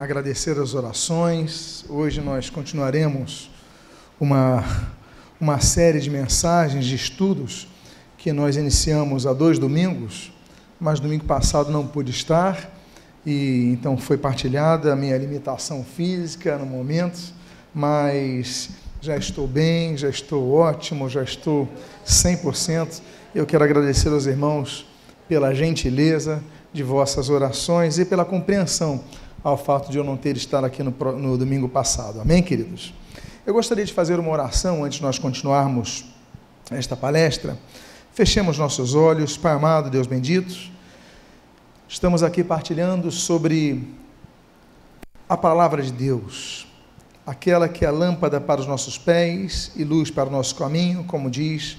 Agradecer as orações. Hoje nós continuaremos uma série de mensagens, de estudos, que nós iniciamos há 2 domingos, mas domingo passado não pude estar, e então foi partilhada a minha limitação física no momento, mas já estou bem, já estou ótimo, já estou 100%. Eu quero agradecer aos irmãos pela gentileza de vossas orações e pela compreensão ao fato de eu não ter estado aqui no domingo passado. Amém, queridos? Eu gostaria de fazer uma oração antes de nós continuarmos esta palestra. Fechemos nossos olhos. Pai amado, Deus bendito, estamos aqui partilhando sobre a palavra de Deus, aquela que é a lâmpada para os nossos pés e luz para o nosso caminho, como diz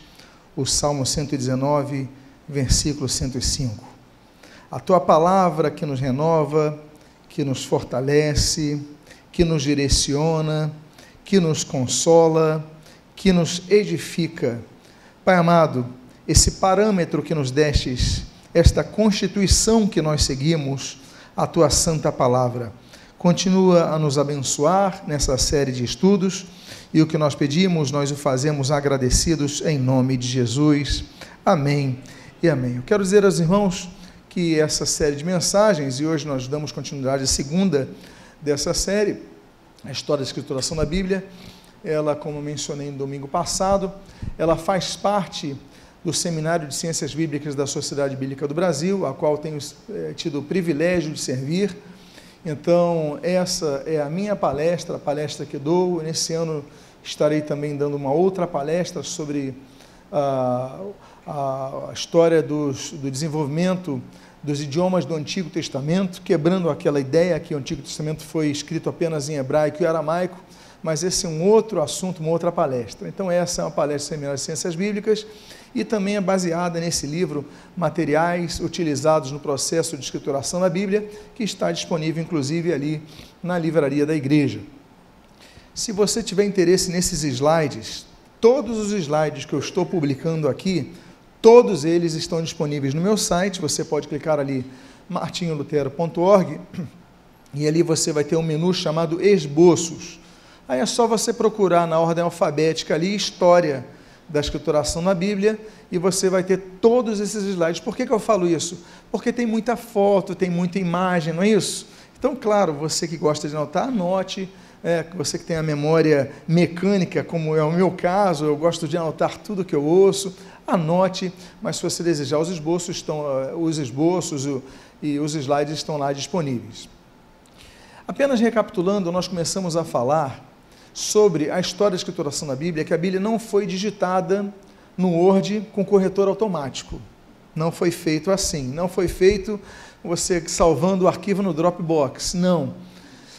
o Salmo 119, versículo 105. A tua palavra que nos renova, que nos fortalece, que nos direciona, que nos consola, que nos edifica. Pai amado, esse parâmetro que nos destes, esta constituição que nós seguimos, a tua santa palavra, continua a nos abençoar nessa série de estudos, e o que nós pedimos, nós o fazemos agradecidos em nome de Jesus. Amém e amém. Eu quero dizer aos irmãos que essa série de mensagens, e hoje nós damos continuidade à segunda dessa série, a história da escrituração da Bíblia, ela, como mencionei no domingo passado, ela faz parte do Seminário de Ciências Bíblicas da Sociedade Bíblica do Brasil, a qual tenho tido o privilégio de servir. Então, essa é a minha palestra, a palestra que dou. Nesse ano estarei também dando uma outra palestra sobre a história do desenvolvimento dos idiomas do Antigo Testamento, quebrando aquela ideia que o Antigo Testamento foi escrito apenas em hebraico e aramaico, mas esse é um outro assunto, uma outra palestra. Então essa é uma palestra do Seminário de Ciências Bíblicas e também é baseada nesse livro, Materiais Utilizados no Processo de Escrituração da Bíblia, que está disponível inclusive ali na livraria da igreja. Se você tiver interesse nesses slides, todos os slides que eu estou publicando aqui, todos eles estão disponíveis no meu site. Você pode clicar ali, martinholutero.org, e ali você vai ter um menu chamado Esboços. Aí é só você procurar na ordem alfabética ali, História da Escrituração na Bíblia, e você vai ter todos esses slides. Por que eu falo isso? Porque tem muita foto, tem muita imagem, não é isso? Então, claro, você que gosta de anotar, anote. Você que tem a memória mecânica, como é o meu caso, eu gosto de anotar tudo que eu ouço, anote, mas se você desejar, os esboços e os slides estão lá disponíveis. Apenas recapitulando, nós começamos a falar sobre a história da escrituração da Bíblia, que a Bíblia não foi digitada no Word com corretor automático. Não foi feito assim, não foi feito você salvando o arquivo no Dropbox, não.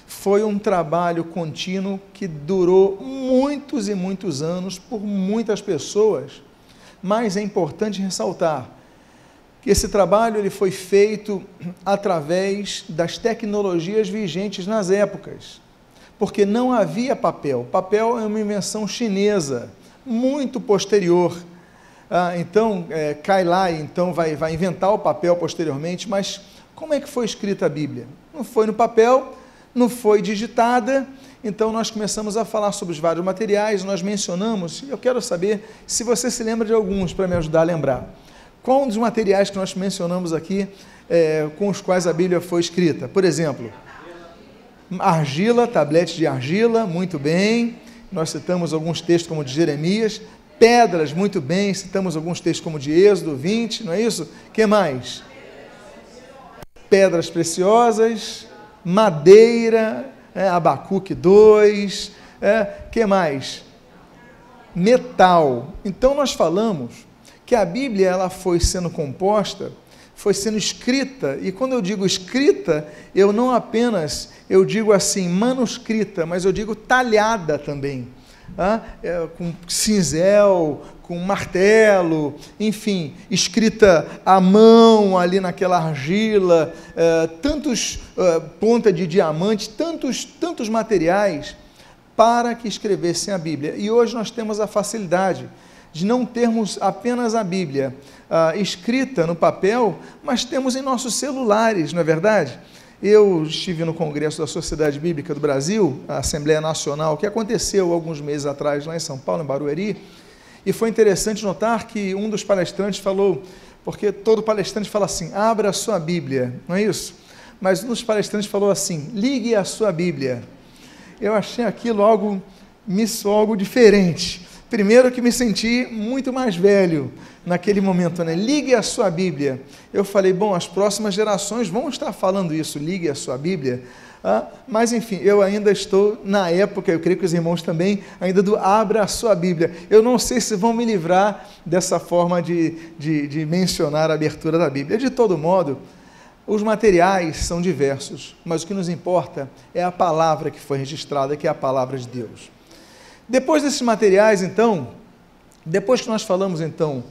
Foi um trabalho contínuo que durou muitos e muitos anos por muitas pessoas, mas é importante ressaltar que esse trabalho ele foi feito através das tecnologias vigentes nas épocas, porque não havia papel. Papel é uma invenção chinesa, muito posterior. Então, cai lá e então vai inventar o papel posteriormente, mas como é que foi escrita a Bíblia? Não foi no papel, não foi digitada. Então nós começamos a falar sobre os vários materiais, nós mencionamos, eu quero saber se você se lembra de alguns para me ajudar a lembrar. Qual um dos materiais que nós mencionamos aqui, com os quais a Bíblia foi escrita? Por exemplo, argila, tablete de argila, muito bem, nós citamos alguns textos como de Jeremias. Pedras, muito bem, citamos alguns textos como de Êxodo 20, não é isso? O que mais? Pedras preciosas, madeira, Abacuque 2, que mais? Metal. Então nós falamos que a Bíblia ela foi sendo composta, foi sendo escrita, e quando eu digo escrita, eu não apenas, eu digo assim, manuscrita, mas eu digo talhada também, com cinzel, com martelo, enfim, escrita à mão ali naquela argila, tantos ponta de diamante, tantos materiais para que escrevessem a Bíblia. E hoje nós temos a facilidade de não termos apenas a Bíblia escrita no papel, mas temos em nossos celulares, não é verdade? eu estive no Congresso da Sociedade Bíblica do Brasil, a Assembleia Nacional, que aconteceu alguns meses atrás lá em São Paulo, em Barueri, e foi interessante notar que um dos palestrantes falou, porque todo palestrante fala assim, abra a sua Bíblia, não é isso? Mas um dos palestrantes falou assim, ligue a sua Bíblia. Eu achei aquilo algo diferente. Primeiro que me senti muito mais velho naquele momento, né? Ligue a sua Bíblia. Eu falei, bom, as próximas gerações vão estar falando isso, ligue a sua Bíblia. Mas enfim, eu ainda estou na época, eu creio que os irmãos também, ainda do abra a sua Bíblia. Eu não sei se vão me livrar dessa forma de mencionar a abertura da Bíblia. De todo modo, os materiais são diversos, mas o que nos importa é a palavra que foi registrada, que é a palavra de Deus. Depois desses materiais, então, depois que nós falamos, então,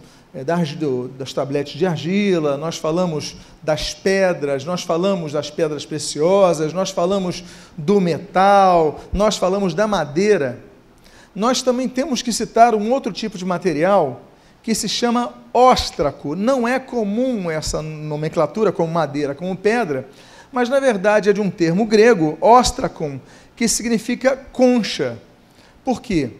das tabletes de argila, nós falamos das pedras, nós falamos das pedras preciosas, nós falamos do metal, nós falamos da madeira, nós também temos que citar um outro tipo de material que se chama óstraco. Não é comum essa nomenclatura como madeira, como pedra, mas na verdade é de um termo grego, óstracon, que significa concha. Por quê?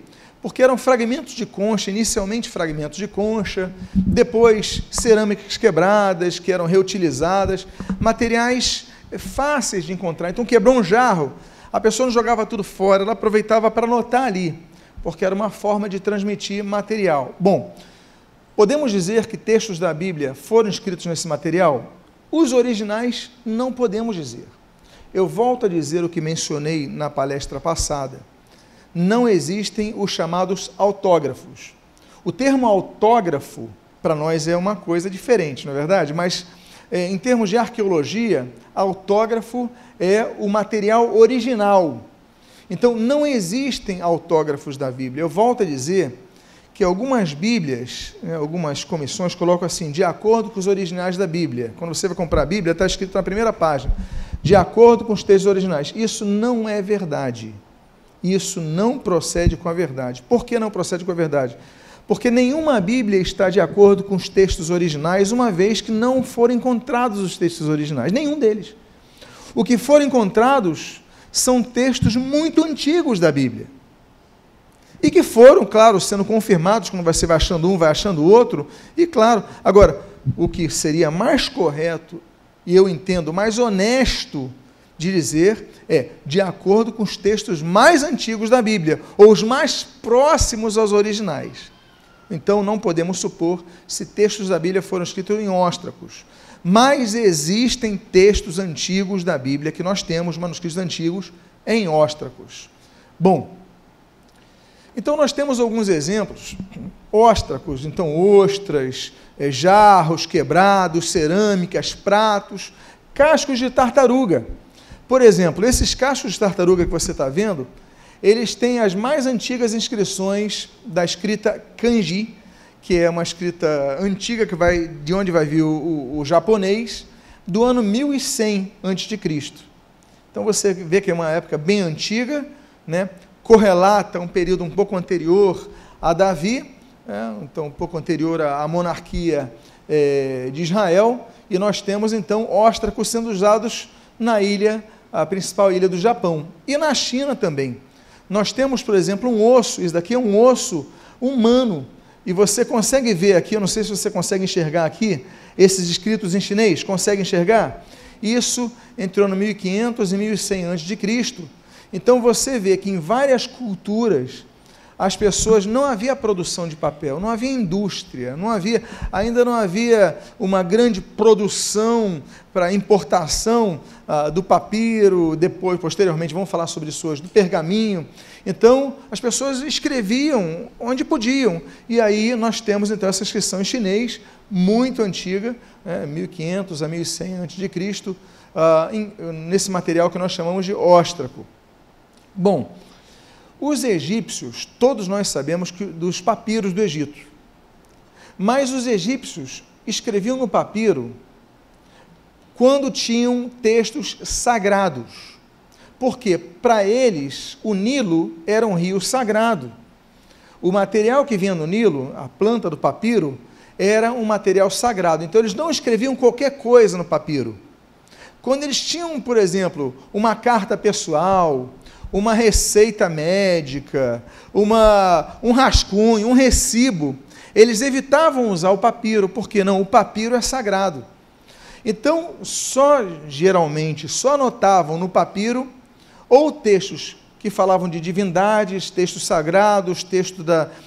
Porque eram fragmentos de concha, inicialmente fragmentos de concha, depois cerâmicas quebradas, que eram reutilizadas, materiais fáceis de encontrar. Então, quebrou um jarro, a pessoa não jogava tudo fora, ela aproveitava para anotar ali, porque era uma forma de transmitir material. Bom, podemos dizer que textos da Bíblia foram escritos nesse material? Os originais não podemos dizer. Eu volto a dizer o que mencionei na palestra passada. Não existem os chamados autógrafos. O termo autógrafo, para nós, é uma coisa diferente, não é verdade? Mas, em termos de arqueologia, autógrafo é o material original. Então, não existem autógrafos da Bíblia. Eu volto a dizer que algumas Bíblias, algumas comissões colocam assim, de acordo com os originais da Bíblia. Quando você vai comprar a Bíblia, está escrito na primeira página, de acordo com os textos originais. Isso não é verdade. Isso não procede com a verdade. Por que não procede com a verdade? Porque nenhuma Bíblia está de acordo com os textos originais, uma vez que não foram encontrados os textos originais, nenhum deles. O que foram encontrados são textos muito antigos da Bíblia. E que foram, claro, sendo confirmados, quando você vai achando um, vai achando o outro, e claro, agora, o que seria mais correto, e eu entendo mais honesto, de dizer de acordo com os textos mais antigos da Bíblia, ou os mais próximos aos originais. Então, não podemos supor se textos da Bíblia foram escritos em óstracos. Mas existem textos antigos da Bíblia, que nós temos, manuscritos antigos, em óstracos. Bom, então nós temos alguns exemplos, óstracos, então ostras, jarros quebrados, cerâmicas, pratos, cascos de tartaruga. Por exemplo, esses cascos de tartaruga que você está vendo, eles têm as mais antigas inscrições da escrita kanji, que é uma escrita antiga, de onde vai vir o japonês, do ano 1100 a.C. Então você vê que é uma época bem antiga, né? Correlata um período um pouco anterior a Davi, então um pouco anterior à monarquia de Israel, e nós temos então óstracos sendo usados na a principal ilha do Japão. E na China também. Nós temos, por exemplo, um osso, isso daqui é um osso humano, e você consegue ver aqui, eu não sei se você consegue enxergar aqui, esses escritos em chinês, consegue enxergar? Isso entrou no 1500 e 1100 a.C. Então você vê que em várias culturas, as pessoas, não havia produção de papel, não havia indústria, ainda não havia uma grande produção para importação do papiro, posteriormente, vamos falar sobre isso hoje, do pergaminho. Então, as pessoas escreviam onde podiam, e aí nós temos então essa inscrição em chinês, muito antiga, 1500 a 1100 a.C., nesse material que nós chamamos de óstraco. Bom, os egípcios, todos nós sabemos dos papiros do Egito, mas os egípcios escreviam no papiro quando tinham textos sagrados, porque para eles o Nilo era um rio sagrado. O material que vinha no Nilo, a planta do papiro, era um material sagrado, então eles não escreviam qualquer coisa no papiro. quando eles tinham, por exemplo, uma carta pessoal, uma receita médica, um rascunho, um recibo, eles evitavam usar o papiro, porque não, o papiro é sagrado. Então, geralmente, só anotavam no papiro ou textos que falavam de divindades, textos sagrados, textos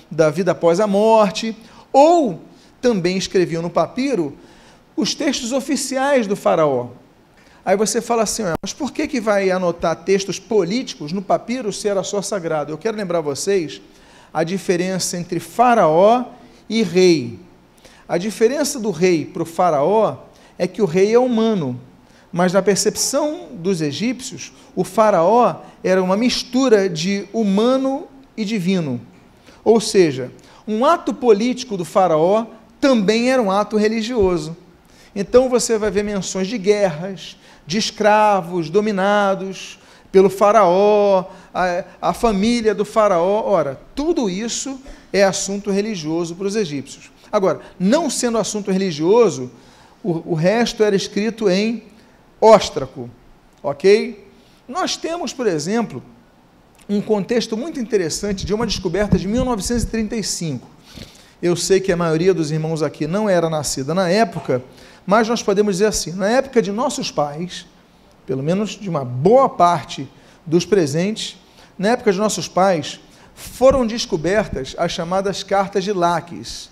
da vida após a morte, ou também escreviam no papiro os textos oficiais do faraó. Aí você fala assim, mas por que vai anotar textos políticos no papiro se era só sagrado? Eu quero lembrar vocês a diferença entre faraó e rei. A diferença do rei para o faraó é que o rei é humano, mas na percepção dos egípcios, o faraó era uma mistura de humano e divino. Ou seja, um ato político do faraó também era um ato religioso. Então você vai ver menções de guerras, de escravos dominados pelo faraó, a família do faraó. Ora, tudo isso é assunto religioso para os egípcios. Agora, não sendo assunto religioso, o resto era escrito em óstraco, ok? Nós temos, por exemplo, um contexto muito interessante de uma descoberta de 1935. Eu sei que a maioria dos irmãos aqui não era nascida na época, mas nós podemos dizer assim, na época de nossos pais, pelo menos de uma boa parte dos presentes, na época de nossos pais, foram descobertas as chamadas cartas de Laques.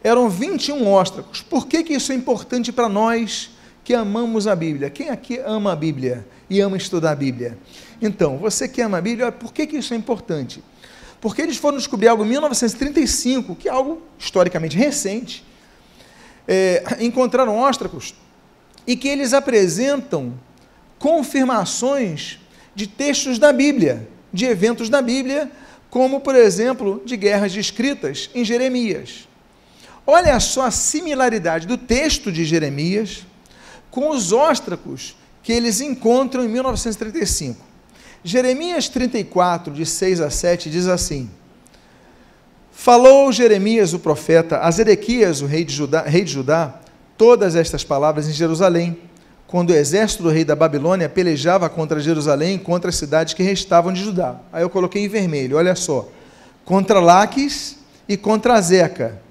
Eram 21 óstracos. Por que isso é importante para nós que amamos a Bíblia? Quem aqui ama a Bíblia e ama estudar a Bíblia? Então, você que ama a Bíblia, por que isso é importante? Porque eles foram descobrir algo em 1935, que é algo historicamente recente. Encontraram óstracos e que eles apresentam confirmações de textos da Bíblia, de eventos da Bíblia, como, por exemplo, de guerras descritas em Jeremias. Olha só a similaridade do texto de Jeremias com os óstracos que eles encontram em 1935. Jeremias 34, de 6 a 7, diz assim: falou Jeremias, o profeta, a Zedequias, o rei de Judá, todas estas palavras em Jerusalém, quando o exército do rei da Babilônia pelejava contra Jerusalém, contra as cidades que restavam de Judá. Aí eu coloquei em vermelho, olha só, contra Laques e contra Azeca.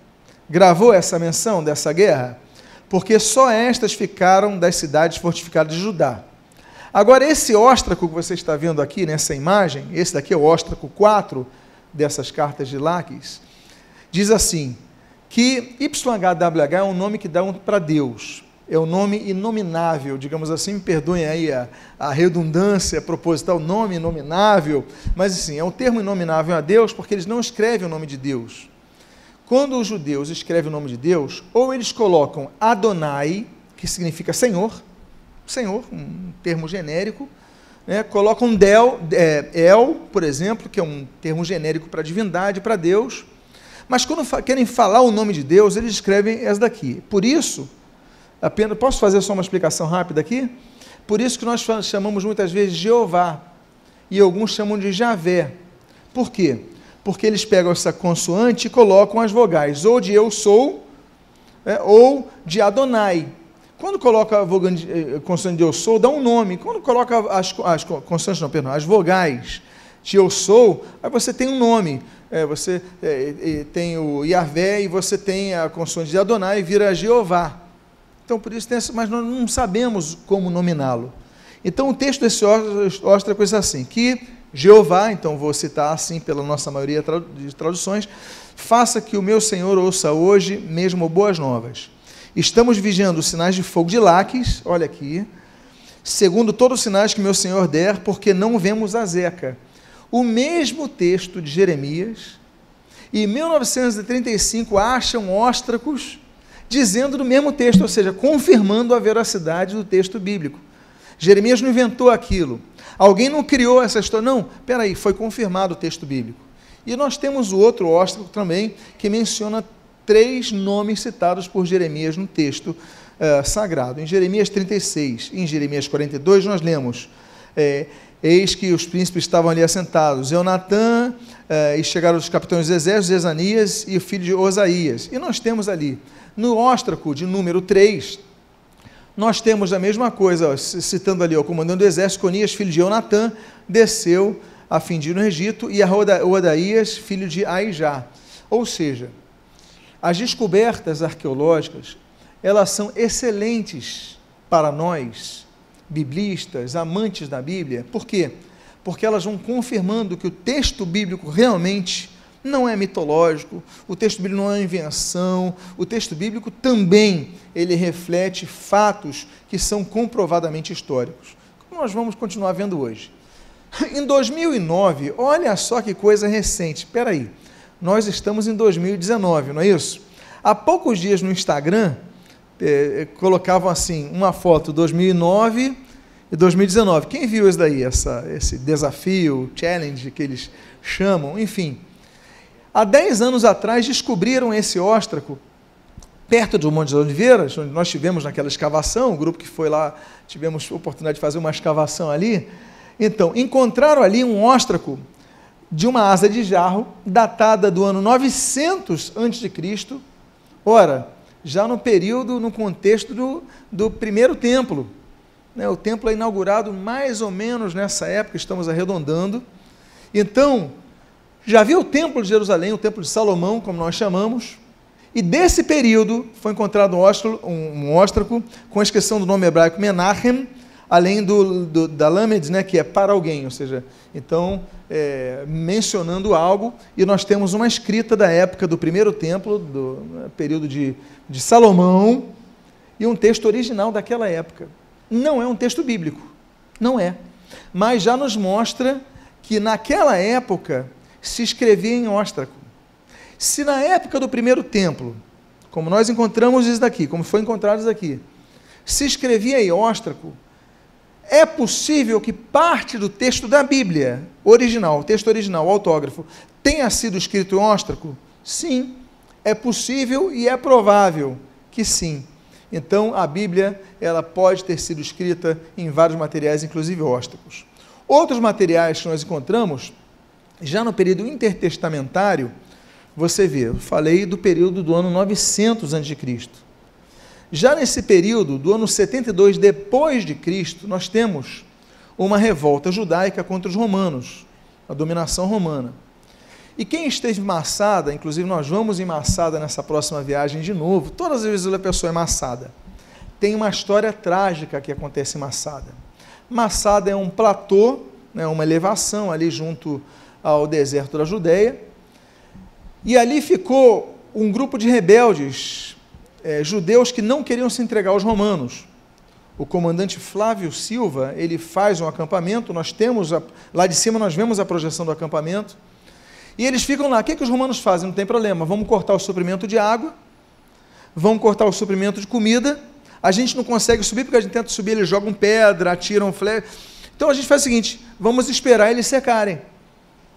Gravou essa menção dessa guerra? Porque só estas ficaram das cidades fortificadas de Judá. Agora, esse óstraco que você está vendo aqui nessa imagem, esse daqui é o óstraco 4 dessas cartas de Laques, diz assim, que YHWH é um nome que dá para Deus, é um nome inominável, digamos assim, me perdoem aí a redundância proposital, nome inominável, mas assim, é um termo inominável a Deus porque eles não escrevem o nome de Deus. Quando os judeus escrevem o nome de Deus, ou eles colocam Adonai, que significa Senhor, um termo genérico, né? Colocam El, por exemplo, que é um termo genérico para divindade, para Deus, mas quando querem falar o nome de Deus, eles escrevem essa daqui. Por isso, posso fazer só uma explicação rápida aqui? Por isso que nós chamamos muitas vezes de Jeová, e alguns chamam de Javé. Por quê? Porque eles pegam essa consoante e colocam as vogais, ou de eu sou, ou de Adonai. Quando coloca a consoante de eu sou, dá um nome. Quando coloca as vogais de eu sou, aí você tem um nome. Você tem o Yahvé e você tem a consoante de Adonai e vira Jeová. Então, por isso, mas nós não sabemos como nominá-lo. Então, o texto desse óstraco é assim, que Jeová, então vou citar assim pela nossa maioria de traduções, faça que o meu Senhor ouça hoje mesmo boas novas. Estamos vigiando os sinais de fogo de Laques, olha aqui, segundo todos os sinais que meu Senhor der, porque não vemos Azeca. O mesmo texto de Jeremias, e em 1935 acham óstracos dizendo do mesmo texto, ou seja, confirmando a veracidade do texto bíblico. Jeremias não inventou aquilo. Alguém não criou essa história. Não, peraí, foi confirmado o texto bíblico. E nós temos o outro óstraco também, que menciona 3 nomes citados por Jeremias no texto sagrado. Em Jeremias 36, em Jeremias 42, nós lemos, eis que os príncipes estavam ali assentados, Eunatã, e chegaram os capitães dos exércitos, Ezanias e o filho de Osaías. E nós temos ali, no óstraco de número 3, nós temos a mesma coisa, ó, citando ali, o comandante do exército, Conias, filho de Eunatã, desceu a fim de ir no Egito, e a Odaías, filho de Aijá. Ou seja, as descobertas arqueológicas, elas são excelentes para nós, biblistas, amantes da Bíblia. Por quê? Porque elas vão confirmando que o texto bíblico realmente não é mitológico, o texto bíblico não é uma invenção, o texto bíblico também, ele reflete fatos que são comprovadamente históricos, como nós vamos continuar vendo hoje. Em 2009, olha só que coisa recente, espera aí, nós estamos em 2019, não é isso? Há poucos dias no Instagram, colocavam assim, uma foto 2009 e 2019, quem viu isso daí, esse desafio, challenge que eles chamam, enfim. Há 10 anos atrás descobriram esse óstraco perto do Monte das Oliveiras, onde nós tivemos naquela escavação, o grupo que foi lá, tivemos a oportunidade de fazer uma escavação ali. Então, encontraram ali um óstraco de uma asa de jarro, datada do ano 900 a.C., ora, já no período, no contexto do primeiro templo. O templo é inaugurado mais ou menos nessa época, estamos arredondando. Então, já viu o templo de Jerusalém, o templo de Salomão, como nós chamamos, e desse período foi encontrado um óstraco com a inscrição do nome hebraico Menachem, além da Lamed, né, que é para alguém, ou seja, então, mencionando algo, e nós temos uma escrita da época do primeiro templo, do período de Salomão, e um texto original daquela época. Não é um texto bíblico, não é, mas já nos mostra que naquela época se escrevia em óstraco. Se na época do primeiro templo, como nós encontramos isso daqui, como foi encontrado isso aqui, se escrevia em óstraco, é possível que parte do texto da Bíblia, original, o texto original, o autógrafo, tenha sido escrito em óstraco? Sim, é possível e é provável que sim. Então, a Bíblia, ela pode ter sido escrita em vários materiais, inclusive óstracos. Outros materiais que nós encontramos, já no período intertestamentário, você vê, eu falei do período do ano 900 a.C. Já nesse período, do ano 72 depois de Cristo, nós temos uma revolta judaica contra os romanos, a dominação romana. E quem esteve em Massada, inclusive nós vamos em Massada nessa próxima viagem de novo, todas as vezes a pessoa é Massada. Tem uma história trágica que acontece em Massada. Massada é um platô, né, uma elevação ali junto ao deserto da Judéia, e ali ficou um grupo de rebeldes, judeus que não queriam se entregar aos romanos. O comandante Flávio Silva, ele faz um acampamento, nós temos, lá de cima nós vemos a projeção do acampamento, e eles ficam lá. O que os romanos fazem? Não tem problema, vamos cortar o suprimento de água, vamos cortar o suprimento de comida, a gente não consegue subir, porque a gente tenta subir, eles jogam pedra, atiram flecha. Então a gente faz o seguinte, vamos esperar eles secarem,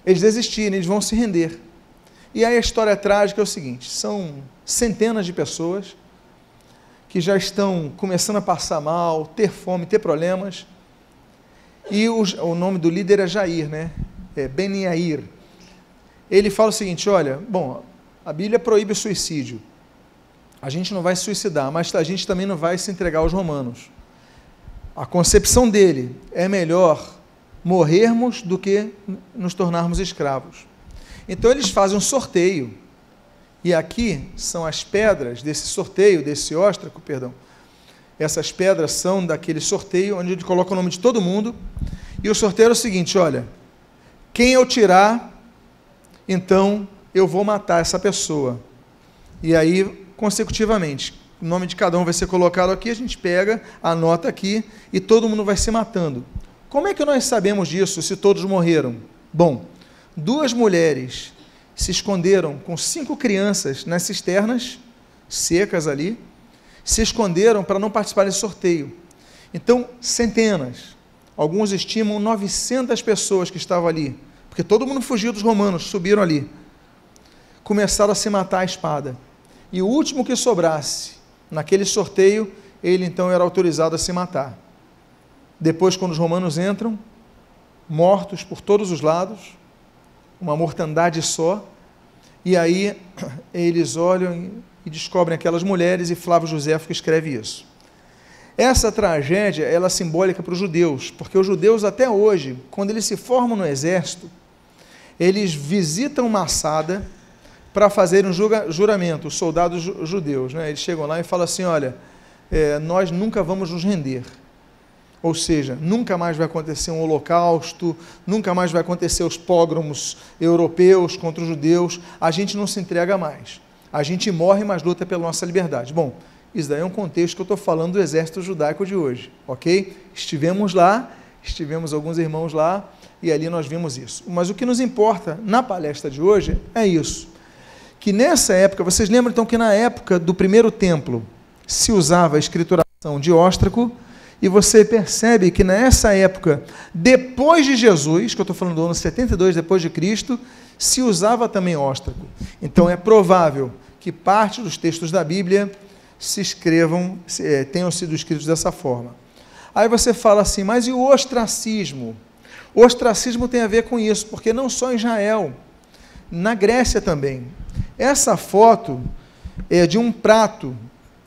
eles desistirem, eles vão se render. E aí a história trágica é o seguinte, são centenas de pessoas que já estão começando a passar mal, ter fome, ter problemas, e o nome do líder é Jair, né? Ben Yair. Ele fala o seguinte, olha, bom, a Bíblia proíbe o suicídio, a gente não vai se suicidar, mas a gente também não vai se entregar aos romanos. A concepção dele é melhor morrermos do que nos tornarmos escravos. Então eles fazem um sorteio, e aqui são as pedras desse sorteio, desse óstraco, perdão. Essas pedras são daquele sorteio, onde ele coloca o nome de todo mundo, e o sorteio é o seguinte, olha, quem eu tirar, então eu vou matar essa pessoa. E aí, consecutivamente, o nome de cada um vai ser colocado aqui, a gente pega, anota aqui, e todo mundo vai se matando. Como é que nós sabemos disso, se todos morreram? Bom, 2 mulheres se esconderam com 5 crianças nas cisternas, secas ali, se esconderam para não participar desse sorteio. Então, centenas, alguns estimam 900 pessoas que estavam ali, porque todo mundo fugiu dos romanos, subiram ali, começaram a se matar à espada. E o último que sobrasse naquele sorteio, ele então era autorizado a se matar. Depois, quando os romanos entram, mortos por todos os lados, uma mortandade só, e aí eles olham e descobrem aquelas mulheres, e Flávio Joséfo que escreve isso. essa tragédia, ela é simbólica para os judeus, porque os judeus até hoje, quando eles se formam no exército, eles visitam Massada para fazer um juramento, os soldados judeus, né? Eles chegam lá e falam assim, olha, nós nunca vamos nos render, ou seja, nunca mais vai acontecer um holocausto, nunca mais vai acontecer os pogromos europeus contra os judeus, a gente não se entrega mais, a gente morre, mas luta pela nossa liberdade. Bom, isso daí é um contexto que eu estou falando do exército judaico de hoje, ok? Estivemos lá, estivemos alguns irmãos lá, e ali nós vimos isso. Mas o que nos importa na palestra de hoje é isso, que nessa época, vocês lembram então que na época do primeiro templo se usava a escrituração de óstraco, e você percebe que nessa época, depois de Jesus, que eu estou falando do ano 72 depois de Cristo, se usava também óstraco. Então é provável que parte dos textos da Bíblia tenham sido escritos dessa forma. Aí você fala assim, mas e o ostracismo? O ostracismo tem a ver com isso, porque não só em Israel, na Grécia também. Essa foto é de um prato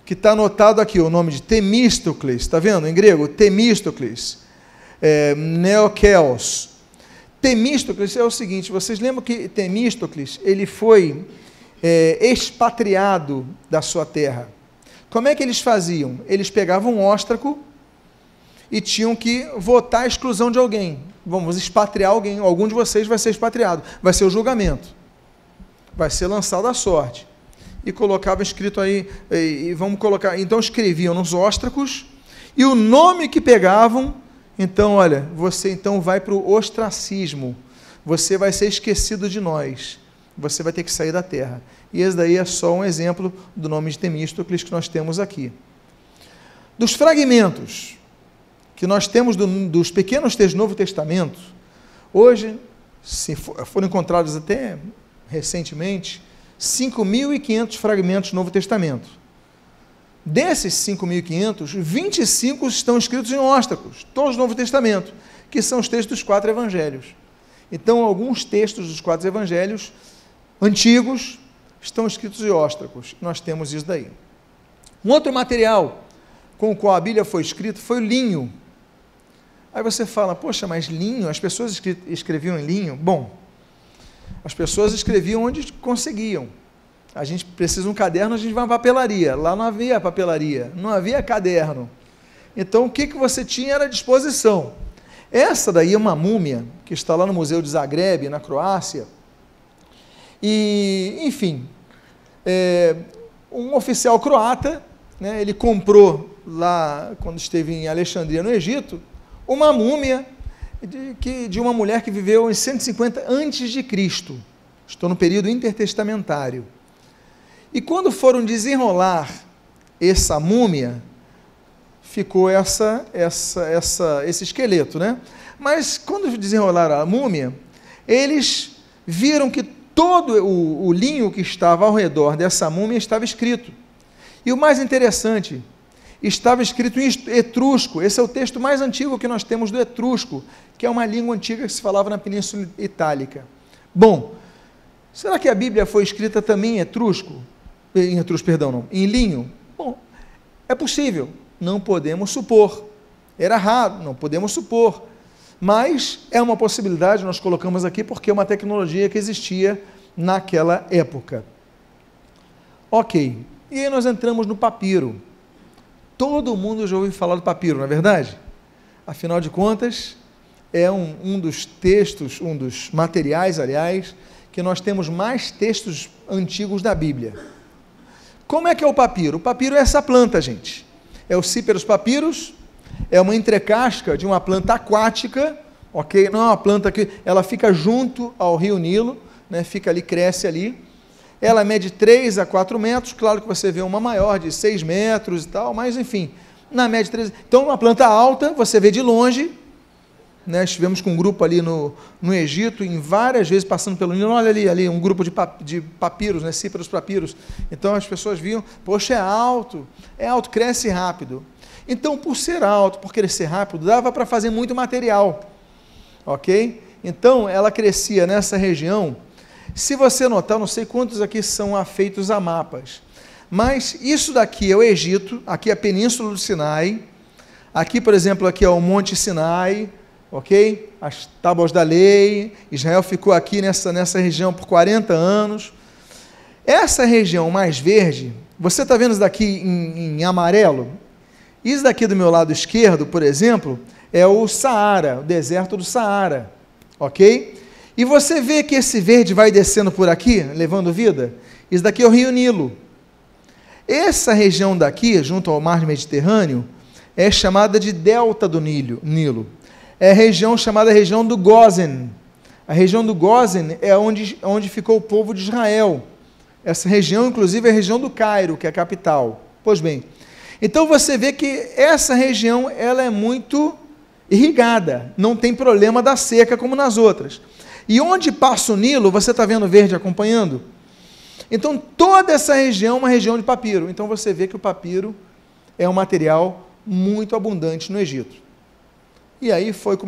que está anotado aqui, o nome de Temístocles, está vendo em grego? Temístocles, Neokeos. Temístocles é o seguinte, vocês lembram que Temístocles, ele foi expatriado da sua terra. Como é que eles faziam? Eles pegavam um óstraco e tinham que votar a exclusão de alguém. Vamos expatriar alguém, algum de vocês vai ser expatriado, vai ser o julgamento, vai ser lançado à sorte. E colocava escrito aí, então escreviam nos óstracos, e o nome que pegavam, então, olha, você então vai para o ostracismo, você vai ser esquecido de nós, você vai ter que sair da terra. E esse daí é só um exemplo do nome de Temístocles que nós temos aqui. Dos fragmentos que nós temos dos pequenos textos do Novo Testamento, hoje, foram encontrados até recentemente, 5.500 fragmentos do Novo Testamento. Desses 5.500, 25 estão escritos em óstracos, todos do Novo Testamento, que são os textos dos 4 evangelhos. Então, alguns textos dos 4 evangelhos antigos estão escritos em óstracos. Nós temos isso daí. Um outro material com o qual a Bíblia foi escrita foi o linho. Aí você fala, poxa, mas linho? As pessoas escreviam em linho? Bom, as pessoas escreviam onde conseguiam. A gente precisa de um caderno, a gente vai à papelaria. Lá não havia papelaria, não havia caderno. Então, o que você tinha era à disposição. Essa daí é uma múmia, que está lá no Museu de Zagreb, na Croácia. E, enfim, um oficial croata, né, ele comprou lá, quando esteve em Alexandria, no Egito, uma múmia de uma mulher que viveu em 150 antes de Cristo. Estou no período intertestamentário. E quando foram desenrolar essa múmia, ficou esse esqueleto, né? Mas quando desenrolaram a múmia, eles viram que todo o linho que estava ao redor dessa múmia estava escrito. E o mais interessante, estava escrito em etrusco. Esse é o texto mais antigo que nós temos do etrusco, que é uma língua antiga que se falava na Península Itálica. Bom, será que a Bíblia foi escrita também em linho? Bom, é possível, não podemos supor. Era raro, não podemos supor. Mas é uma possibilidade, nós colocamos aqui, porque é uma tecnologia que existia naquela época. Ok, e aí nós entramos no papiro. Todo mundo já ouviu falar do papiro, não é verdade? Afinal de contas, é um dos textos, um dos materiais, aliás, que nós temos mais textos antigos da Bíblia. Como é que é o papiro? O papiro é essa planta, gente. É o Cyperus papyrus, é uma entrecasca de uma planta aquática, ok? Não é uma planta que ela fica junto ao rio Nilo, né? Fica ali, cresce ali. Ela mede 3 a 4 metros, claro que você vê uma maior de 6 metros e tal, mas enfim, na média 3. Então, uma planta alta, você vê de longe, né? Estivemos com um grupo ali no Egito, em várias vezes passando pelo Nilo, olha ali um grupo de papiros, né? Cyperus papyrus. Então as pessoas viam, poxa, é alto, cresce rápido. Então, por ser alto, por crescer rápido, dava para fazer muito material, ok? Então, ela crescia nessa região. Se você notar, não sei quantos aqui são afeitos a mapas, mas isso daqui é o Egito, aqui é a Península do Sinai, Aqui, por exemplo, aqui é o Monte Sinai, ok? As tábuas da lei. Israel ficou aqui nessa região por 40 anos. Essa região mais verde, você está vendo isso daqui em amarelo? Isso daqui do meu lado esquerdo, por exemplo, é o Saara, o deserto do Saara, ok? E você vê que esse verde vai descendo por aqui, levando vida? Isso daqui é o Rio Nilo. Essa região daqui, junto ao mar Mediterrâneo, é chamada de Delta do Nilo. É a região chamada região do Gósen. A região do Gósen é onde ficou o povo de Israel. Essa região, inclusive, é a região do Cairo, que é a capital. Pois bem, então você vê que essa região ela é muito irrigada, não tem problema da seca como nas outras. E onde passa o Nilo, você está vendo verde acompanhando? Então, toda essa região é uma região de papiro. Então, você vê que o papiro é um material muito abundante no Egito. E aí foi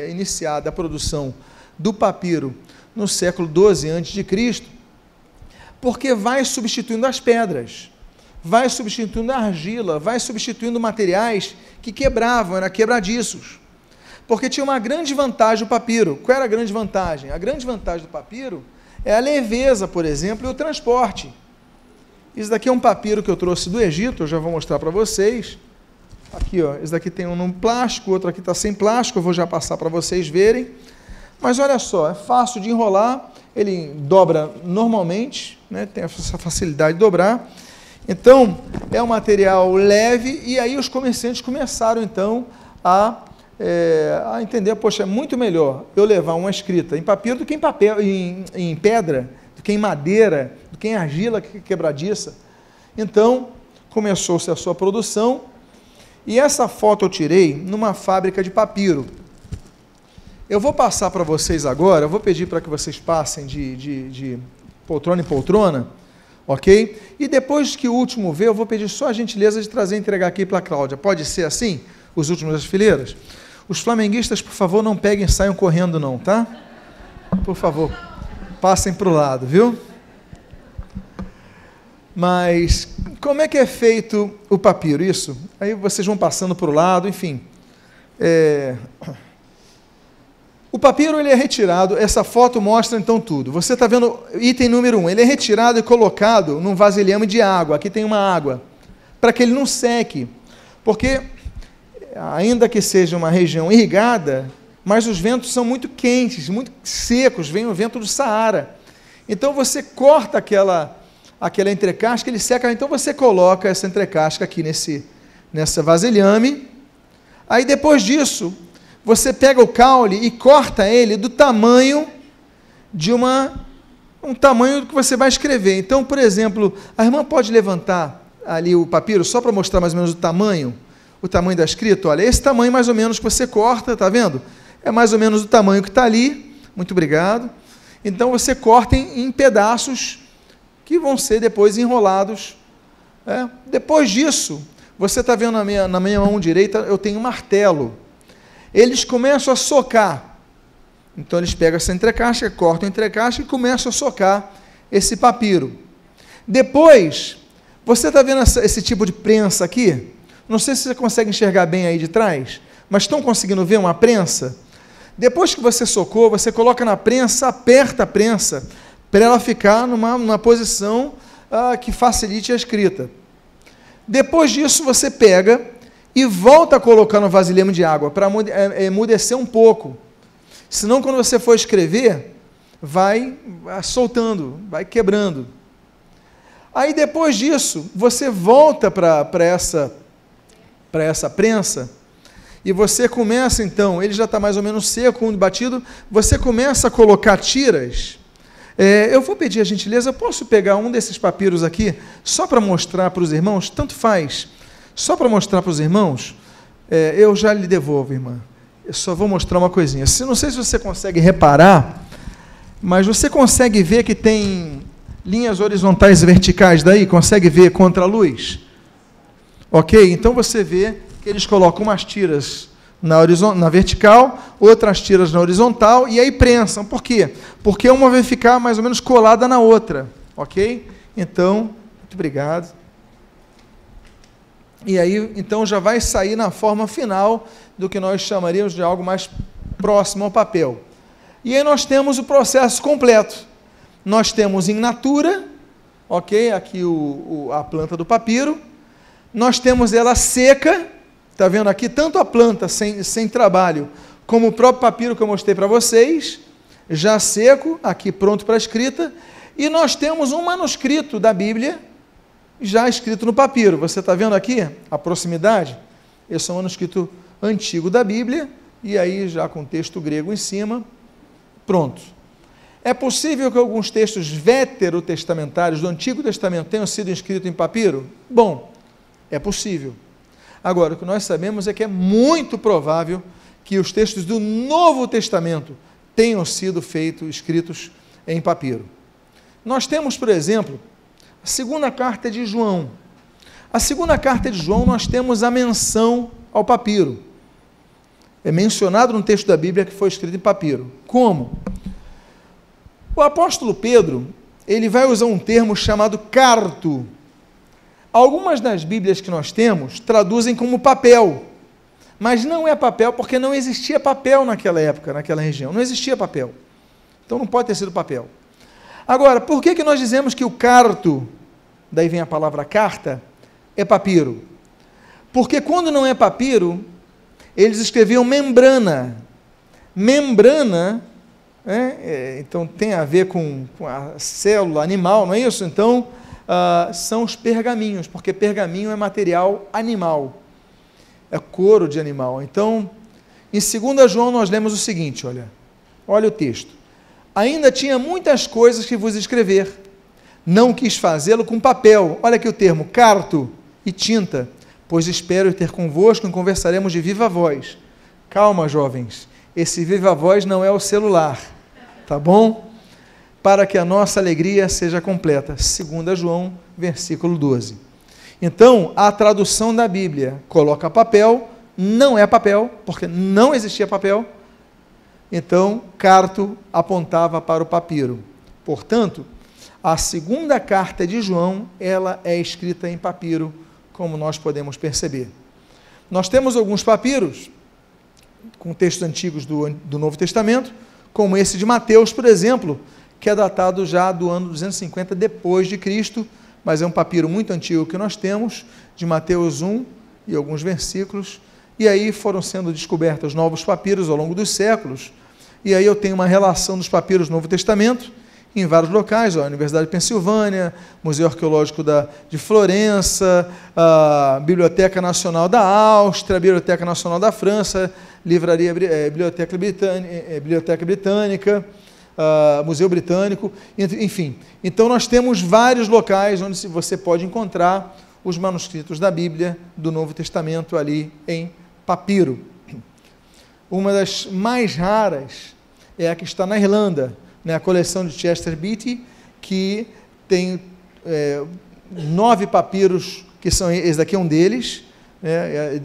iniciada a produção do papiro no século XII a.C., porque vai substituindo as pedras, vai substituindo a argila, vai substituindo materiais que quebravam, eram quebradiços. Porque tinha uma grande vantagem o papiro. Qual era a grande vantagem? A grande vantagem do papiro é a leveza, por exemplo, e o transporte. Isso daqui é um papiro que eu trouxe do Egito, eu já vou mostrar para vocês. Aqui, ó, esse daqui tem um no plástico, outro aqui está sem plástico, eu vou já passar para vocês verem. Mas olha só, é fácil de enrolar, ele dobra normalmente, né, tem essa facilidade de dobrar. Então, é um material leve, e aí os comerciantes começaram, então, a entender, poxa, é muito melhor eu levar uma escrita em papiro do que em papel, em pedra, do que em madeira, do que em argila quebradiça. Então, começou-se a sua produção, e essa foto eu tirei numa fábrica de papiro. Eu vou passar para vocês agora, eu vou pedir para que vocês passem de poltrona em poltrona, ok? E depois que o último ver, eu vou pedir só a gentileza de trazer e entregar aqui para a Cláudia. Pode ser assim? Os últimos das fileiras? Os flamenguistas, por favor, não peguem e saiam correndo não, tá? Por favor, passem para o lado, viu? Mas, como é que é feito o papiro? Isso? Aí vocês vão passando para o lado, enfim. O papiro ele é retirado, essa foto mostra então tudo. Você está vendo item número 1, ele é retirado e colocado num vasilhame de água, aqui tem uma água, para que ele não seque, porque ainda que seja uma região irrigada, mas os ventos são muito quentes, muito secos, vem o vento do Saara. Então você corta aquela entrecasca, ele seca, então você coloca essa entrecasca aqui nessa vasilhame, aí depois disso, você pega o caule e corta ele do tamanho de um tamanho que você vai escrever. Então, por exemplo, a irmã pode levantar ali o papiro, só para mostrar mais ou menos o tamanho da escrita. Olha, esse tamanho mais ou menos que você corta, está vendo? É mais ou menos o tamanho que está ali. Muito obrigado. Então, você corta em pedaços que vão ser depois enrolados. Depois disso, você está vendo na minha mão direita, eu tenho um martelo. Eles começam a socar. Então, eles pegam essa entrecasca, cortam a entrecasca e começam a socar esse papiro. Depois, você está vendo esse tipo de prensa aqui? Não sei se você consegue enxergar bem aí de trás, mas estão conseguindo ver uma prensa? Depois que você socou, você coloca na prensa, aperta a prensa, para ela ficar numa posição que facilite a escrita. Depois disso, você pega e volta a colocar no vasilhame de água, para emudecer um pouco. Senão, quando você for escrever, vai soltando, vai quebrando. Aí, depois disso, você volta para essa prensa, e você começa, então, ele já está mais ou menos seco, batido, você começa a colocar tiras. Eu vou pedir a gentileza, posso pegar um desses papiros aqui, só para mostrar para os irmãos, tanto faz, só para mostrar para os irmãos, eu já lhe devolvo, irmã. Eu só vou mostrar uma coisinha. Não sei se você consegue reparar, mas você consegue ver que tem linhas horizontais e verticais daí? Consegue ver contra a luz? Ok? Então você vê que eles colocam umas tiras na vertical, outras tiras na horizontal, e aí prensam. Por quê? Porque uma vai ficar mais ou menos colada na outra. Ok? Então, muito obrigado. e aí então já vai sair na forma final do que nós chamaríamos de algo mais próximo ao papel. E aí nós temos o processo completo. Nós temos in natura, ok? Aqui a planta do papiro. Nós temos ela seca, está vendo aqui? Tanto a planta sem trabalho, como o próprio papiro que eu mostrei para vocês, já seco, aqui pronto para escrita. E nós temos um manuscrito da Bíblia, já escrito no papiro. Você está vendo aqui a proximidade? Esse é um manuscrito antigo da Bíblia, e aí já com texto grego em cima, pronto. É possível que alguns textos veterotestamentários do Antigo Testamento tenham sido escritos em papiro? Bom, é possível. Agora, o que nós sabemos é que é muito provável que os textos do Novo Testamento tenham sido escritos em papiro. Nós temos, por exemplo, a segunda carta de João. A segunda carta de João, nós temos a menção ao papiro. É mencionado no texto da Bíblia que foi escrito em papiro. Como? O apóstolo Pedro, ele vai usar um termo chamado carto. Algumas das Bíblias que nós temos traduzem como papel, mas não é papel porque não existia papel naquela época, naquela região. Não existia papel. Então não pode ter sido papel. Agora, por que nós dizemos que o carto, daí vem a palavra carta, é papiro? Porque quando não é papiro, eles escreviam membrana. Membrana, então tem a ver com a célula animal, não é isso? Então, são os pergaminhos, porque pergaminho é material animal, é couro de animal. Então, em 2 João nós lemos o seguinte, olha o texto. Ainda tinha muitas coisas que vos escrever, não quis fazê-lo com papel, olha aqui o termo, carto e tinta, pois espero ter convosco e conversaremos de viva voz. Calma, jovens, esse viva voz não é o celular, tá bom? Para que a nossa alegria seja completa. 2 João, versículo 12. Então, a tradução da Bíblia coloca papel, não é papel, porque não existia papel. Então, carto apontava para o papiro. Portanto, a segunda carta de João, ela é escrita em papiro, como nós podemos perceber. Nós temos alguns papiros, com textos antigos do Novo Testamento, como esse de Mateus, por exemplo, que é datado já do ano 250 depois de Cristo, mas é um papiro muito antigo que nós temos, de Mateus 1 e alguns versículos, e aí foram sendo descobertos novos papiros ao longo dos séculos, e aí eu tenho uma relação dos papiros do Novo Testamento, em vários locais, a Universidade de Pensilvânia, Museu Arqueológico de Florença, a Biblioteca Nacional da Áustria, a Biblioteca Nacional da França, Biblioteca Britânica, Museu Britânico, enfim. Então nós temos vários locais onde você pode encontrar os manuscritos da Bíblia do Novo Testamento ali em papiro. Uma das mais raras é a que está na Irlanda, a coleção de Chester Beatty, que tem 9 papiros, que são, esse daqui é um deles,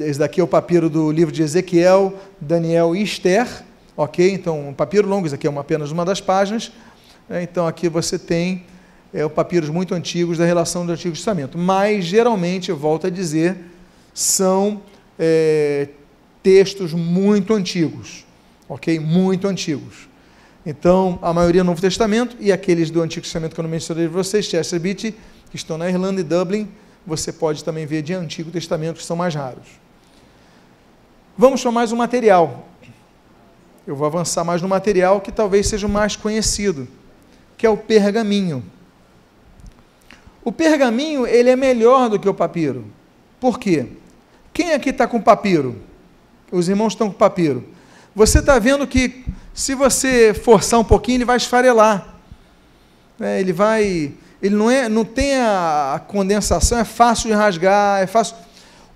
esse daqui é o papiro do livro de Ezequiel, Daniel e Esther, ok? Então, um papiro longo, isso aqui é apenas uma das páginas, então aqui você tem papiros muito antigos da relação do Antigo Testamento, mas geralmente, eu volto a dizer, são textos muito antigos, ok? Muito antigos. Então, a maioria do Novo Testamento e aqueles do Antigo Testamento que eu não mencionei para vocês, Chester Beatty, que estão na Irlanda e Dublin, você pode também ver de Antigo Testamento, que são mais raros. Vamos para mais um material. Eu vou avançar mais no material que talvez seja o mais conhecido, que é o pergaminho. O pergaminho, ele é melhor do que o papiro. Por quê? Quem aqui está com papiro? Os irmãos estão com papiro. Você está vendo que, se você forçar um pouquinho, ele vai esfarelar. Ele não tem a condensação, é fácil de rasgar, é fácil.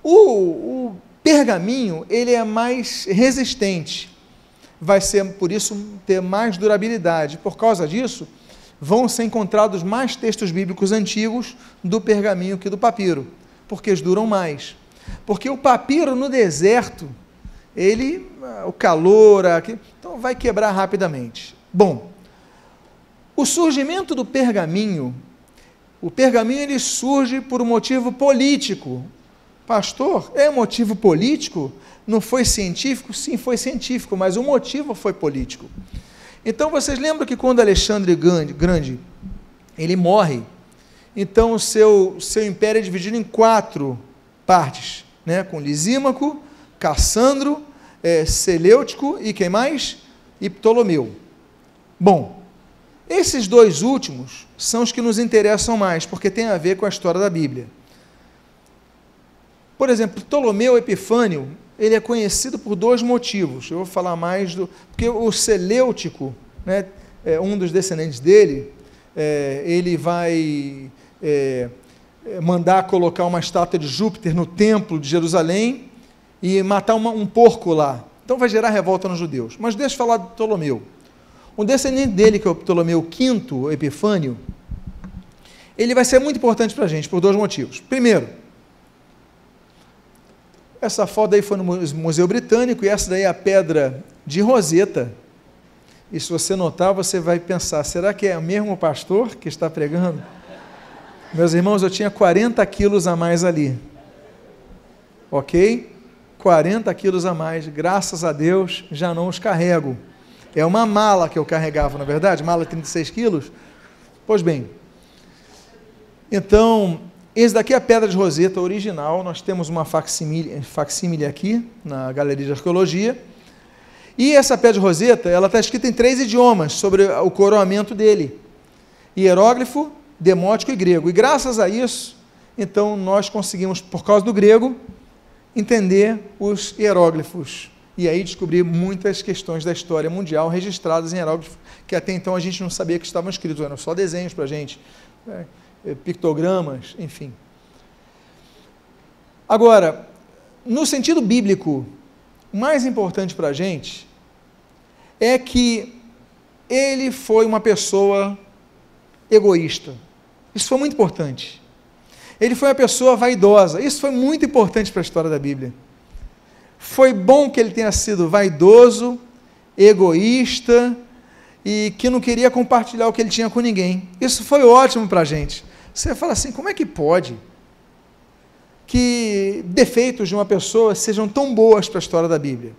O pergaminho, ele é mais resistente, vai ser, por isso, ter mais durabilidade. Por causa disso, vão ser encontrados mais textos bíblicos antigos do pergaminho que do papiro, porque eles duram mais. Porque o papiro no deserto, o calor, então vai quebrar rapidamente. Bom, o surgimento do pergaminho, ele surge por um motivo político, pastor, é motivo político? Não foi científico? Sim, foi científico, mas o motivo foi político. Então, vocês lembram que quando Alexandre Grande ele morre, então o seu império é dividido em 4 partes, né? Com Lisímaco, Cassandro, Selêutico e quem mais? E Ptolomeu. Bom, esses 2 últimos são os que nos interessam mais, porque tem a ver com a história da Bíblia. Por exemplo, Ptolomeu Epifânio, ele é conhecido por 2 motivos. Eu vou falar mais porque o Selêutico, né, um dos descendentes dele, ele vai mandar colocar uma estátua de Júpiter no templo de Jerusalém e matar um porco lá. Então vai gerar revolta nos judeus. Mas deixa eu falar de Ptolomeu. Um descendente dele, que é o Ptolomeu V Epifânio, ele vai ser muito importante para a gente, por 2 motivos. Primeiro, essa foto aí foi no Museu Britânico, e essa daí é a pedra de Roseta. E se você notar, você vai pensar, será que é o mesmo pastor que está pregando? Meus irmãos, eu tinha 40 quilos a mais ali. Ok? 40 quilos a mais, graças a Deus, já não os carrego. É uma mala que eu carregava, na verdade, mala de 36 quilos. Pois bem, então, esse daqui é a pedra de Roseta original, nós temos uma facsímile aqui, na Galeria de Arqueologia, e essa pedra de Roseta, ela está escrita em 3 idiomas, sobre o coroamento dele, hieróglifo, demótico e grego, e graças a isso, então, nós conseguimos, por causa do grego, entender os hieróglifos, e aí descobrir muitas questões da história mundial registradas em hieróglifos, que até então a gente não sabia que estavam escritos, eram só desenhos para a gente, pictogramas, enfim. Agora, no sentido bíblico, o mais importante para a gente é que ele foi uma pessoa egoísta. Isso foi muito importante. Ele foi uma pessoa vaidosa. Isso foi muito importante para a história da Bíblia. Foi bom que ele tenha sido vaidoso, egoísta e que não queria compartilhar o que ele tinha com ninguém. Isso foi ótimo para a gente. Você fala assim, como é que pode que defeitos de uma pessoa sejam tão boas para a história da Bíblia?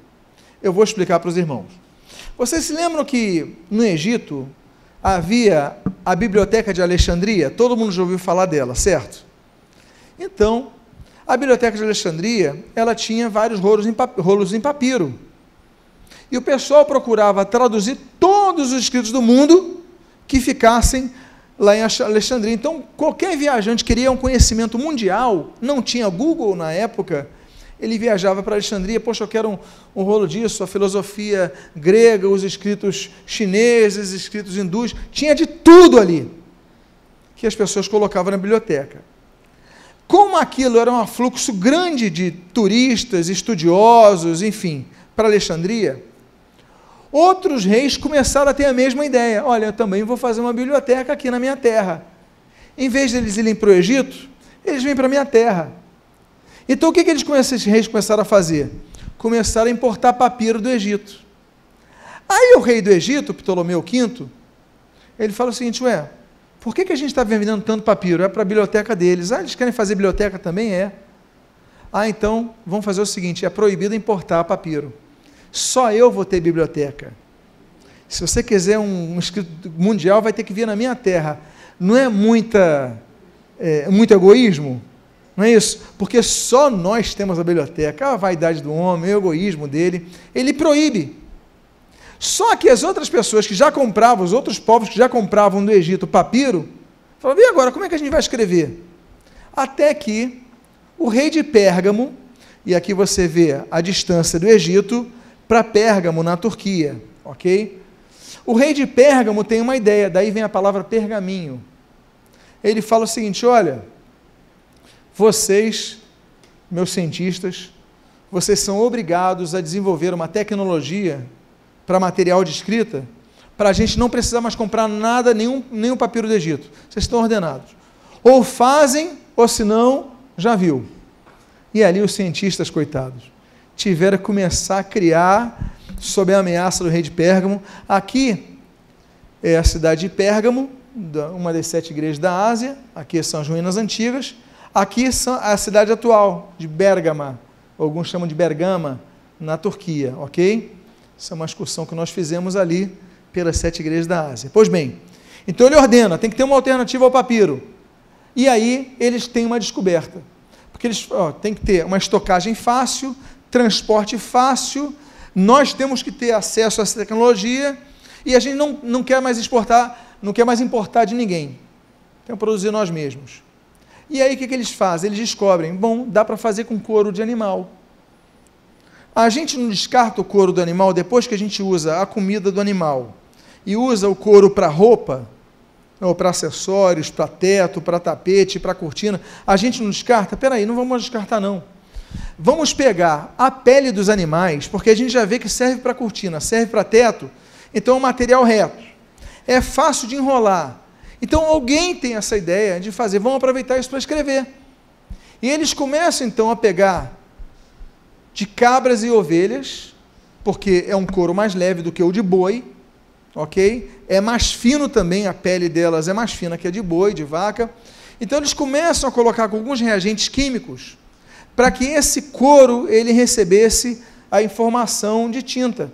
Eu vou explicar para os irmãos. Vocês se lembram que no Egito havia a Biblioteca de Alexandria? Todo mundo já ouviu falar dela, certo? Então, a Biblioteca de Alexandria, ela tinha vários rolos em papiro. E o pessoal procurava traduzir todos os escritos do mundo que ficassem lá em Alexandria. Então, qualquer viajante queria um conhecimento mundial, não tinha Google na época, ele viajava para Alexandria, poxa, eu quero um rolo disso, a filosofia grega, os escritos chineses, escritos hindus, tinha de tudo ali, que as pessoas colocavam na biblioteca. Como aquilo era um fluxo grande de turistas, estudiosos, enfim, para Alexandria, outros reis começaram a ter a mesma ideia. Olha, eu também vou fazer uma biblioteca aqui na minha terra. Em vez de eles irem para o Egito, eles vêm para a minha terra. Então, o que esses reis começaram a fazer? Começaram a importar papiro do Egito. Aí o rei do Egito, Ptolomeu V, ele fala o seguinte, por que a gente está vendendo tanto papiro? É para a biblioteca deles. Eles querem fazer biblioteca também? Então, vamos fazer o seguinte, é proibido importar papiro. Só eu vou ter biblioteca. Se você quiser um escrito mundial, vai ter que vir na minha terra. Não é muito egoísmo? Não é isso? Porque só nós temos a biblioteca. A vaidade do homem, o egoísmo dele, ele proíbe. Só que as outras pessoas que já compravam, os outros povos que já compravam do Egito papiro, falavam, e agora, como é que a gente vai escrever? Até que o rei de Pérgamo, e aqui você vê a distância do Egito para Pérgamo, na Turquia, ok? O rei de Pérgamo tem uma ideia, daí vem a palavra pergaminho. Ele fala o seguinte, olha, vocês, meus cientistas, vocês são obrigados a desenvolver uma tecnologia para material de escrita, para a gente não precisar mais comprar nada, nenhum papiro do Egito. Vocês estão ordenados. Ou fazem, ou senão, já viu. E ali os cientistas, coitados, tiveram que começar a criar, sob a ameaça do rei de Pérgamo. Aqui é a cidade de Pérgamo, uma das 7 igrejas da Ásia, aqui são as ruínas antigas. Aqui é a cidade atual de Bérgama, alguns chamam de Bergama, na Turquia, ok? Essa é uma excursão que nós fizemos ali pelas 7 igrejas da Ásia. Pois bem, então ele ordena, tem que ter uma alternativa ao papiro. E aí eles têm uma descoberta, porque eles têm que ter uma estocagem fácil, transporte fácil, nós temos que ter acesso a essa tecnologia e a gente não quer mais exportar, não quer mais importar de ninguém. Então produzir nós mesmos. E aí o que eles fazem? Eles descobrem, bom, dá para fazer com couro de animal. A gente não descarta o couro do animal depois que a gente usa a comida do animal e usa o couro para roupa, ou para acessórios, para teto, para tapete, para cortina. A gente não descarta? Peraí, não vamos descartar não. Vamos pegar a pele dos animais, porque a gente já vê que serve para cortina, serve para teto, então é um material reto. É fácil de enrolar. Então alguém tem essa ideia de fazer, vamos aproveitar isso para escrever. E eles começam então a pegar de cabras e ovelhas, porque é um couro mais leve do que o de boi, ok? É mais fino também, a pele delas é mais fina que a de boi, de vaca. Então eles começam a colocar com alguns reagentes químicos para que esse couro ele recebesse a informação de tinta.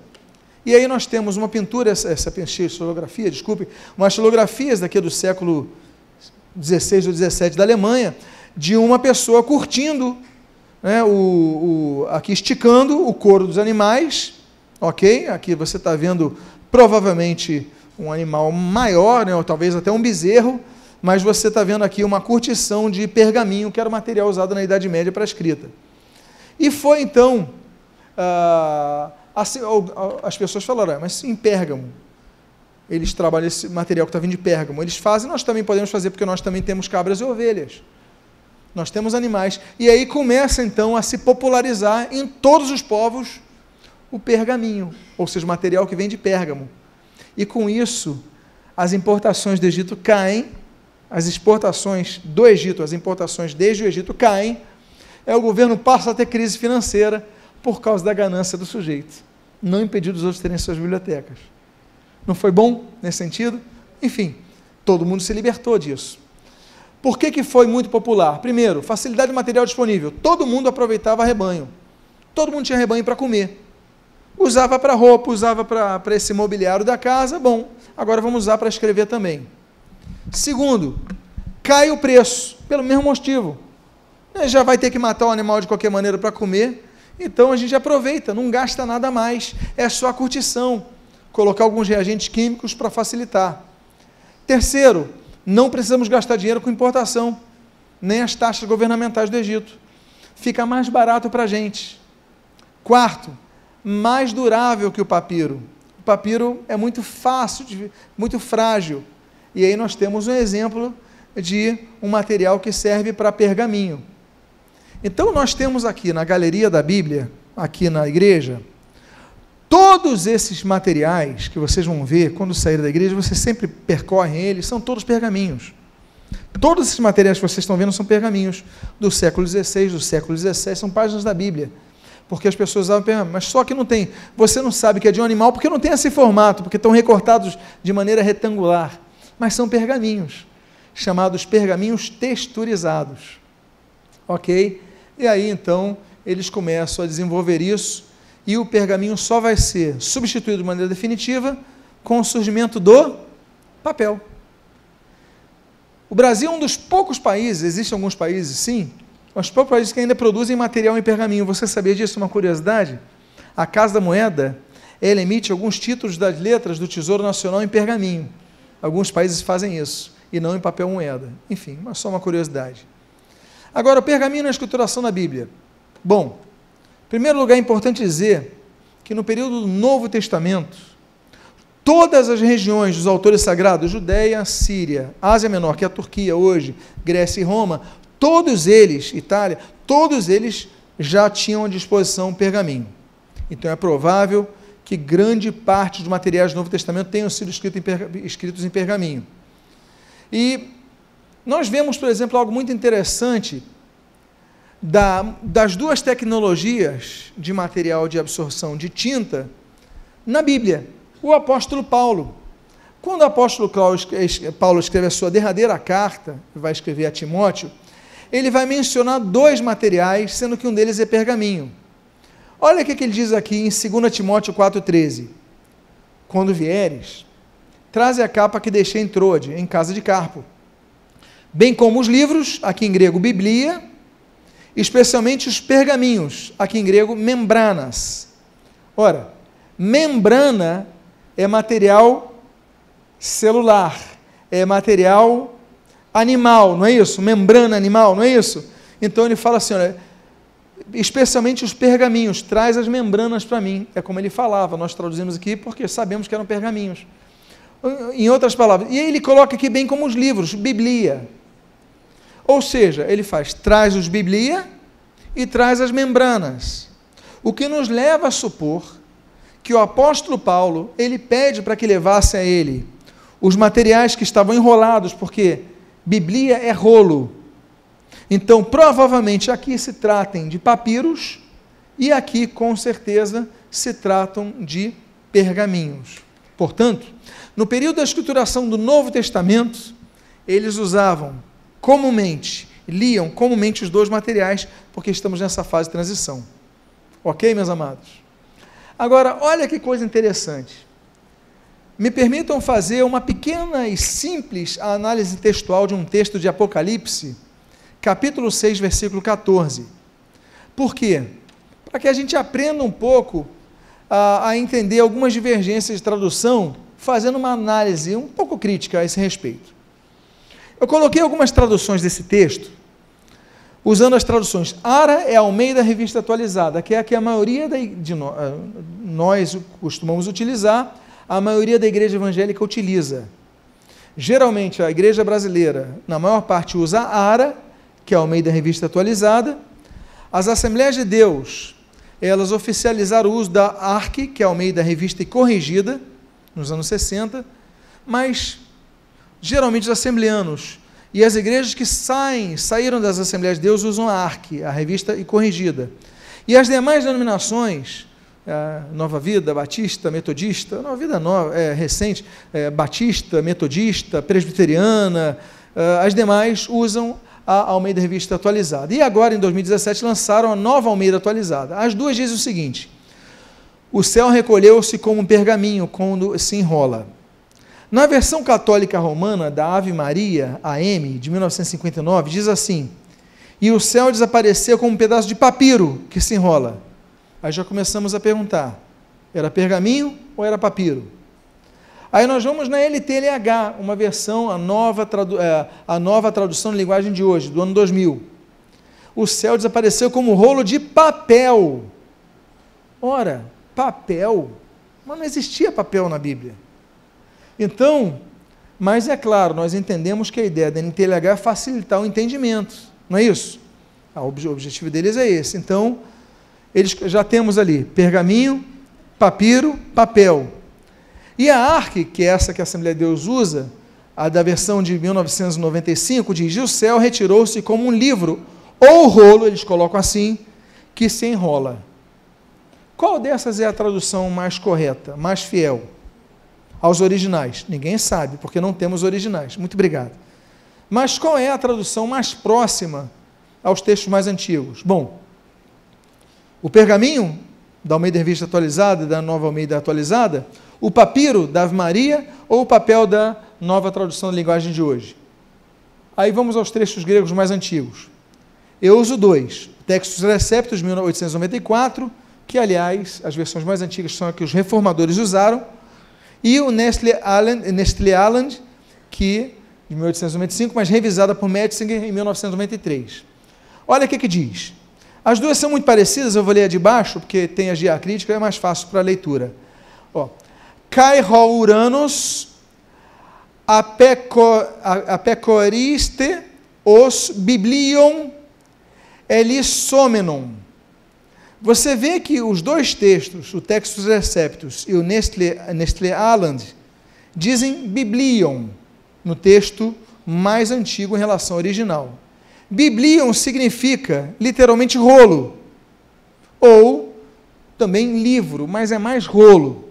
E aí nós temos uma pintura, essa xilografia, desculpe, umas xilografias daqui do século XVI ou XVII da Alemanha, de uma pessoa curtindo, né, aqui esticando o couro dos animais, ok? Aqui você está vendo provavelmente um animal maior, né, ou talvez até um bezerro, mas você está vendo aqui uma curtição de pergaminho, que era o material usado na Idade Média para a escrita. E foi então, assim, as pessoas falaram, mas em Pérgamo, eles trabalham esse material que está vindo de Pérgamo, eles fazem, nós também podemos fazer, porque nós também temos cabras e ovelhas. Nós temos animais. E aí começa então a se popularizar em todos os povos o pergaminho, ou seja, o material que vem de Pérgamo. E com isso, as importações do Egito caem, as exportações do Egito, as importações desde o Egito caem, o governo passa a ter crise financeira por causa da ganância do sujeito, não impediu dos outros terem suas bibliotecas. Não foi bom nesse sentido? Enfim, todo mundo se libertou disso. Por que foi muito popular? Primeiro, facilidade de material disponível. Todo mundo aproveitava rebanho. Todo mundo tinha rebanho para comer. Usava para roupa, usava para esse mobiliário da casa. Bom, agora vamos usar para escrever também. Segundo, cai o preço, pelo mesmo motivo. Já vai ter que matar o animal de qualquer maneira para comer, então a gente aproveita, não gasta nada mais. É só a curtição. Colocar alguns reagentes químicos para facilitar. Terceiro, não precisamos gastar dinheiro com importação, nem as taxas governamentais do Egito. Fica mais barato para a gente. Quarto, mais durável que o papiro. O papiro é muito fácil, muito frágil. E aí nós temos um exemplo de um material que serve para pergaminho. Então nós temos aqui na galeria da Bíblia, aqui na igreja, todos esses materiais que vocês vão ver quando saírem da igreja, vocês sempre percorrem eles, são todos pergaminhos. Todos esses materiais que vocês estão vendo são pergaminhos do século XVI, do século XVII, são páginas da Bíblia. Porque as pessoas usavam pergaminho, mas só que não tem, você não sabe que é de um animal, porque não tem esse formato, porque estão recortados de maneira retangular, mas são pergaminhos, chamados pergaminhos texturizados. Ok? E aí então, eles começam a desenvolver isso, e o pergaminho só vai ser substituído de maneira definitiva com o surgimento do papel. O Brasil é um dos poucos países, existem alguns países sim, mas poucos países que ainda produzem material em pergaminho. Você sabia disso? Uma curiosidade? A Casa da Moeda, ela emite alguns títulos das letras do Tesouro Nacional em pergaminho. Alguns países fazem isso, e não em papel moeda. Enfim, mas só uma curiosidade. Agora, o pergaminho na escrituração da Bíblia. Bom, em primeiro lugar, é importante dizer que no período do Novo Testamento, todas as regiões dos autores sagrados, Judéia, Síria, Ásia Menor, que é a Turquia hoje, Grécia e Roma, todos eles, Itália, todos eles já tinham à disposição pergaminho. Então é provável que grande parte dos materiais do Novo Testamento tenham sido escritos em pergaminho. E nós vemos, por exemplo, algo muito interessante das duas tecnologias de material de absorção de tinta na Bíblia. O apóstolo Paulo, quando o apóstolo Paulo escreve a sua derradeira carta, vai escrever a Timóteo, ele vai mencionar 2 materiais, sendo que um deles é pergaminho. Olha o que ele diz aqui em 2 Timóteo 4,13. Quando vieres, traze a capa que deixei em Troade, em casa de Carpo, bem como os livros, aqui em grego Biblia, especialmente os pergaminhos, aqui em grego membranas. Ora, membrana é material celular, é material animal, não é isso? Membrana animal, não é isso? Então ele fala assim, olha, especialmente os pergaminhos, traz as membranas para mim. É como ele falava, nós traduzimos aqui porque sabemos que eram pergaminhos. Em outras palavras, e ele coloca aqui bem como os livros, Biblia. Ou seja, ele traz os Biblia e traz as membranas. O que nos leva a supor que o apóstolo Paulo, ele pede para que levasse a ele os materiais que estavam enrolados, porque Biblia é rolo. Então, provavelmente, aqui se tratem de papiros e aqui, com certeza, se tratam de pergaminhos. Portanto, no período da escrituração do Novo Testamento, eles usavam comumente, liam comumente os 2 materiais, porque estamos nessa fase de transição. Ok, meus amados? Agora, olha que coisa interessante. Me permitam fazer uma pequena e simples análise textual de um texto de Apocalipse, capítulo 6, versículo 14. Por quê? Para que a gente aprenda um pouco a entender algumas divergências de tradução, fazendo uma análise um pouco crítica a esse respeito. Eu coloquei algumas traduções desse texto, usando as traduções. ARA é a Almeida Revista Atualizada, que é a que a maioria de nós costumamos utilizar, a maioria da igreja evangélica utiliza. Geralmente, a igreja brasileira, na maior parte, usa a ARA, que é a Almeida Revista Atualizada. As Assembleias de Deus, elas oficializaram o uso da ARC, que é a Almeida Revista e Corrigida, nos anos 60, mas geralmente os assembleanos e as igrejas que saíram das Assembleias de Deus usam a ARC, a Revista e Corrigida. E as demais denominações, Nova Vida, Batista, Metodista, Nova Vida recente, Batista, Metodista, Presbiteriana, as demais usam a Almeida Revista Atualizada. E agora, em 2017, lançaram a nova Almeida Atualizada. As duas dizem o seguinte: o céu recolheu-se como um pergaminho quando se enrola. Na versão católica romana da Ave Maria, AM, de 1959, diz assim: e o céu desapareceu como um pedaço de papiro que se enrola. Aí já começamos a perguntar, era pergaminho ou era papiro? Aí nós vamos na LTLH, uma versão, a nova tradução de linguagem de hoje, do ano 2000. O céu desapareceu como um rolo de papel. Ora, papel? Mas não existia papel na Bíblia. Então, mas é claro, nós entendemos que a ideia da NTLH é facilitar o entendimento, não é isso? O objetivo deles é esse. Então, eles já temos ali pergaminho, papiro, papel. E a ARC, que é essa que a Assembleia de Deus usa, a da versão de 1995, diz: o céu retirou-se como um livro, ou rolo, eles colocam assim, que se enrola. Qual dessas é a tradução mais correta, mais fiel aos originais? Ninguém sabe, porque não temos originais. Muito obrigado. Mas qual é a tradução mais próxima aos textos mais antigos? Bom, o pergaminho, da Almeida Revista Atualizada, da Nova Almeida Atualizada, o papiro da Ave Maria ou o papel da nova tradução da linguagem de hoje? Aí vamos aos trechos gregos mais antigos. Eu uso dois: Textus Receptus, 1894, que, aliás, as versões mais antigas são as que os reformadores usaram, e o Nestle Aland, que, de 1895, mas revisada por Metzinger em 1993. Olha o que diz. As duas são muito parecidas, eu vou ler a de baixo, porque tem as diacríticas, é mais fácil para a leitura. Kai ho Uranus apecoriste os biblion elissomenon. Você vê que os dois textos, o Textus Receptus e o Nestle Aland, dizem biblion no texto mais antigo em relação ao original. Biblion significa literalmente rolo, ou também livro, mas é mais rolo.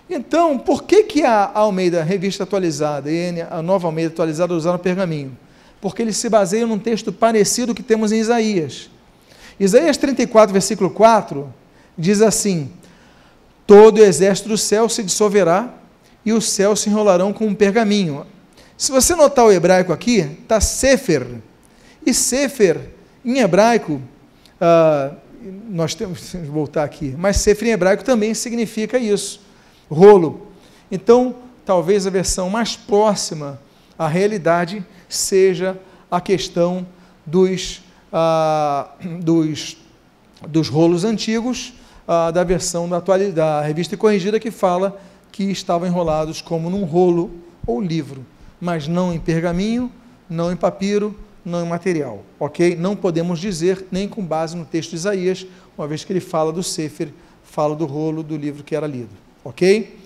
Então, por que a Almeida Revista Atualizada e a Nova Almeida Atualizada usaram pergaminho? porque eles se baseiam num texto parecido que temos em Isaías. Isaías 34, versículo 4, diz assim: todo o exército do céu se dissolverá, e os céus se enrolarão como um pergaminho. Se você notar o hebraico aqui, está Sefer, e Sefer, em hebraico, nós temos que voltar aqui, mas Sefer em hebraico também significa isso, rolo. Então, talvez a versão mais próxima à realidade seja a questão dos rolos antigos, da versão da revista corrigida, que fala que estavam enrolados como num rolo ou livro, mas não em pergaminho, não em papiro, não em material, ok? Não podemos dizer, nem com base no texto de Isaías, uma vez que ele fala do Sefer, fala do rolo do livro que era lido, ok?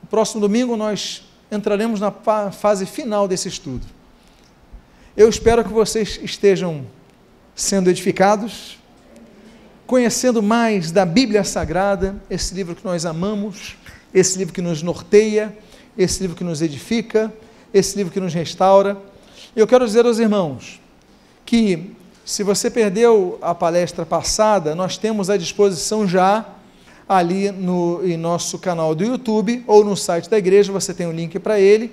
No próximo domingo nós entraremos na fase final desse estudo. Eu espero que vocês estejam sendo edificados, conhecendo mais da Bíblia Sagrada, esse livro que nós amamos, esse livro que nos norteia, esse livro que nos edifica, esse livro que nos restaura. Eu quero dizer aos irmãos que, se você perdeu a palestra passada, nós temos à disposição já, ali em nosso canal do YouTube, ou no site da igreja, você tem um link para ele,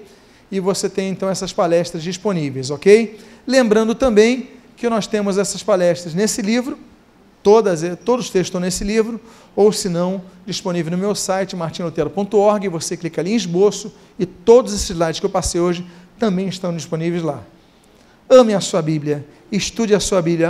e você tem então essas palestras disponíveis, ok? Lembrando também que nós temos essas palestras nesse livro, todos os textos estão nesse livro, ou se não, disponível no meu site, martinlutero.org, você clica ali em esboço, e todos esses slides que eu passei hoje também estão disponíveis lá. Ame a sua Bíblia, estude a sua Bíblia,